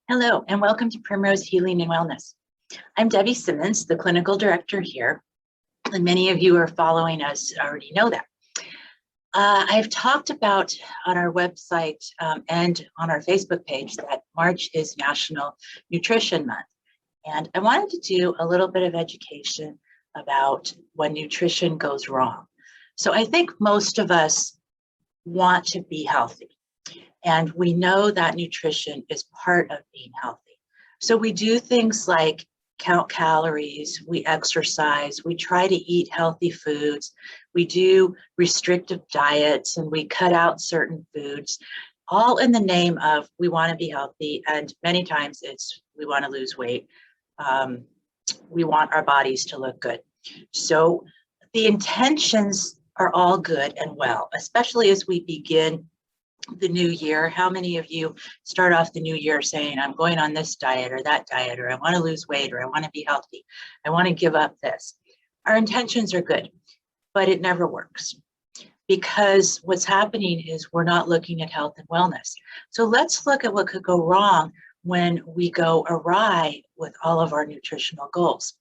Hello, and welcome to Primrose Healing and Wellness. I'm Debbie Simmons, the clinical director here, and many of you who are following us already know that. I've talked about on our website and on our Facebook page that March is National Nutrition Month, and I wanted to do a little bit of education about when nutrition goes wrong. So I think most of us want to be healthy. And we know that nutrition is part of being healthy. So we do things like count calories, we exercise, we try to eat healthy foods, we do restrictive diets, and we cut out certain foods, all in the name of we want to be healthy. And many times it's we want to lose weight. We want our bodies to look good. So the intentions are all good and well, especially as we begin the new year. How many of you start off the new year saying, I'm going on this diet or that diet, or I want to lose weight, or I want to be healthy, I want to give up this? Our intentions are good, but it never works, because what's happening is we're not looking at health and wellness. So let's look at what could go wrong when we go awry with all of our nutritional goals.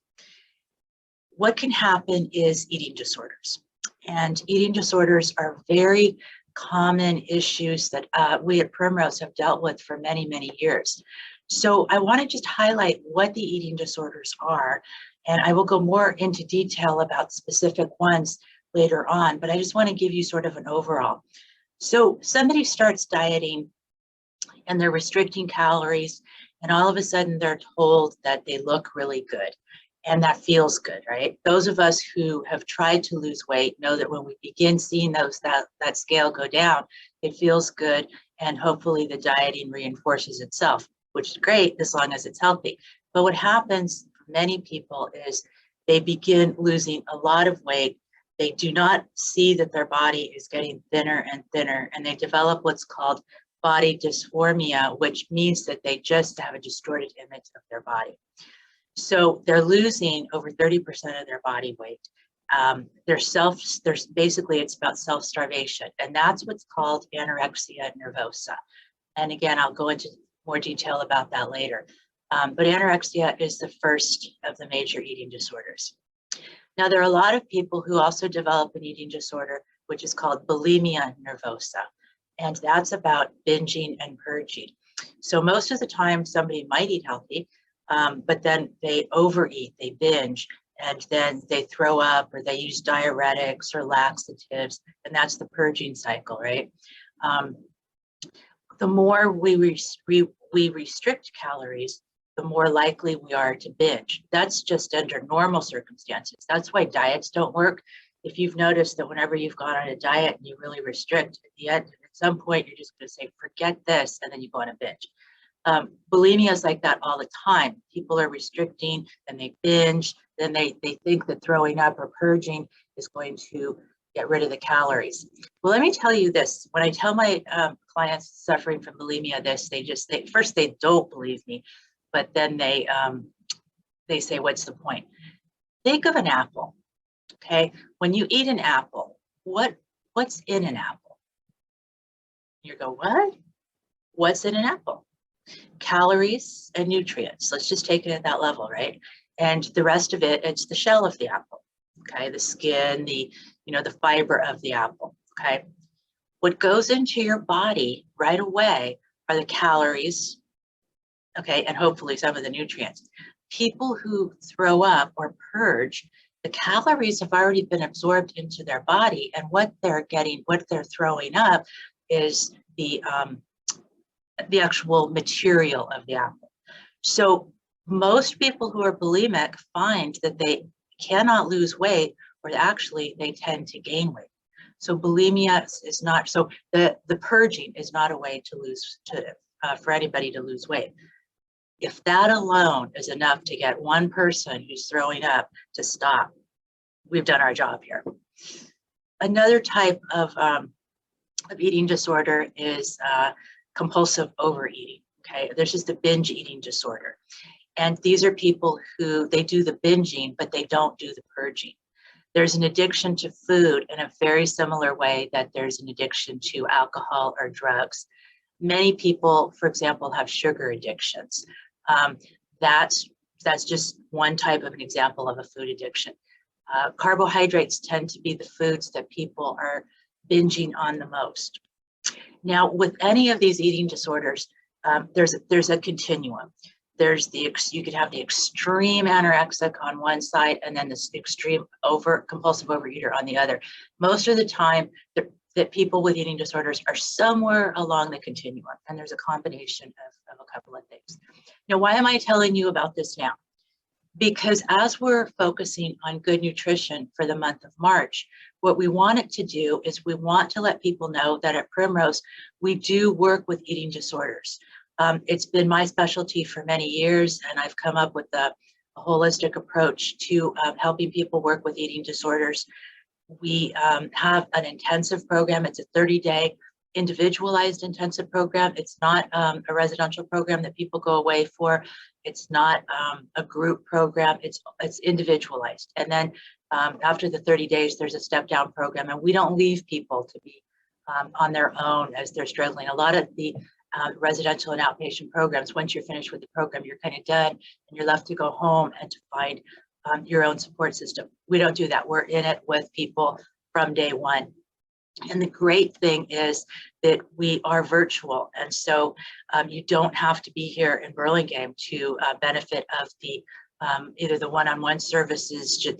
What can happen is eating disorders. And eating disorders are very common issues that we at Primrose have dealt with for many, many years. So I want to just highlight what the eating disorders are, and I will go more into detail about specific ones later on, but I just want to give you sort of an overall. So somebody starts dieting and they're restricting calories, and all of a sudden they're told that they look really good. And that feels good, right? Those of us who have tried to lose weight know that when we begin seeing that scale go down, it feels good, and hopefully the dieting reinforces itself, which is great as long as it's healthy. But what happens for many people is they begin losing a lot of weight. They do not see that their body is getting thinner and thinner, and they develop what's called body dysphormia, which means that they just have a distorted image of their body. So they're losing over 30% of their body weight. Basically it's about self-starvation, and that's what's called Anorexia Nervosa. And again, I'll go into more detail about that later. But anorexia is the first of the major eating disorders. Now, there are a lot of people who also develop an eating disorder, which is called Bulimia Nervosa. And that's about binging and purging. So most of the time somebody might eat healthy, but then they overeat, they binge, and then they throw up, or they use diuretics or laxatives, and that's the purging cycle, right? The more we restrict calories, the more likely we are to binge. That's just under normal circumstances. That's why diets don't work. If you've noticed that whenever you've gone on a diet and you really restrict, at the end, at some point, you're just going to say, forget this, and then you go on a binge. Bulimia is like that all the time. People are restricting, then they binge, then they think that throwing up or purging is going to get rid of the calories. Well, let me tell you this. When I tell my clients suffering from bulimia this, first they don't believe me, but then they say, what's the point? Think of an apple, okay? When you eat an apple, what's in an apple? You go, what? What's in an apple? Calories and nutrients. Let's just take it at that level, right? And the rest of it, it's the shell of the apple, okay? The skin, the fiber of the apple, okay? What goes into your body right away are the calories, okay, and hopefully some of the nutrients. People who throw up or purge, the calories have already been absorbed into their body, and what they're throwing up is the actual material of the apple. So most people who are bulimic find that they cannot lose weight, or actually they tend to gain weight. So bulimia is not, so the purging is not a way for anybody to lose weight. If that alone is enough to get one person who's throwing up to stop, we've done our job here. Another type of eating disorder is compulsive overeating, okay? There's just a binge eating disorder. And these are people who, they do the binging, but they don't do the purging. There's an addiction to food in a very similar way that there's an addiction to alcohol or drugs. Many people, for example, have sugar addictions. That's just one type of an example of a food addiction. Carbohydrates tend to be the foods that people are binging on the most. Now, with any of these eating disorders, there's a continuum. You could have the extreme anorexic on one side and then this extreme compulsive overeater on the other. Most of the time, that people with eating disorders are somewhere along the continuum, and there's a combination of a couple of things. Now, why am I telling you about this now? Because as we're focusing on good nutrition for the month of March, what we want it to do is we want to let people know that at Primrose, we do work with eating disorders. It's been my specialty for many years, and I've come up with a holistic approach to helping people work with eating disorders. We have an intensive program. It's a 30-day individualized intensive program. It's not a residential program that people go away for. It's not a group program. It's individualized. And then after the 30 days, there's a step down program, and we don't leave people to be on their own as they're struggling. A lot of the residential and outpatient programs, once you're finished with the program, you're kind of done and you're left to go home and to find your own support system. We don't do that. We're in it with people from day one. And the great thing is that we are virtual. And so you don't have to be here in Burlingame to benefit of the either the one-on-one services, or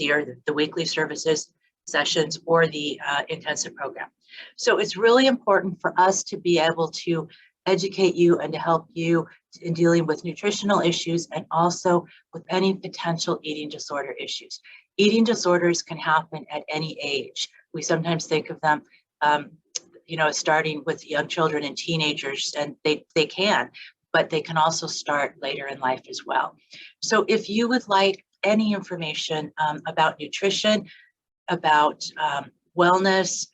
the weekly services sessions, or the intensive program. So it's really important for us to be able to educate you and to help you in dealing with nutritional issues and also with any potential eating disorder issues. Eating disorders can happen at any age. We sometimes think of them starting with young children and teenagers, and they can, but they can also start later in life as well. So if you would like any information about nutrition, about wellness,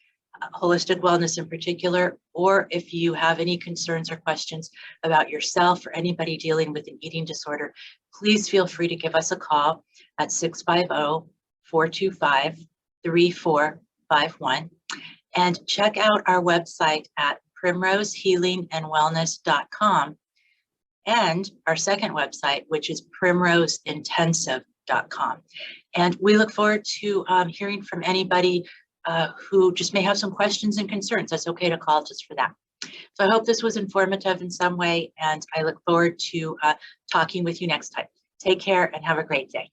holistic wellness in particular, or if you have any concerns or questions about yourself or anybody dealing with an eating disorder, please feel free to give us a call at 650-425-3451. And check out our website at primrosehealingandwellness.com, and our second website, which is primroseintensive.com. And we look forward to hearing from anybody who just may have some questions and concerns. That's okay to call just for that. So I hope this was informative in some way, and I look forward to talking with you next time. Take care and have a great day.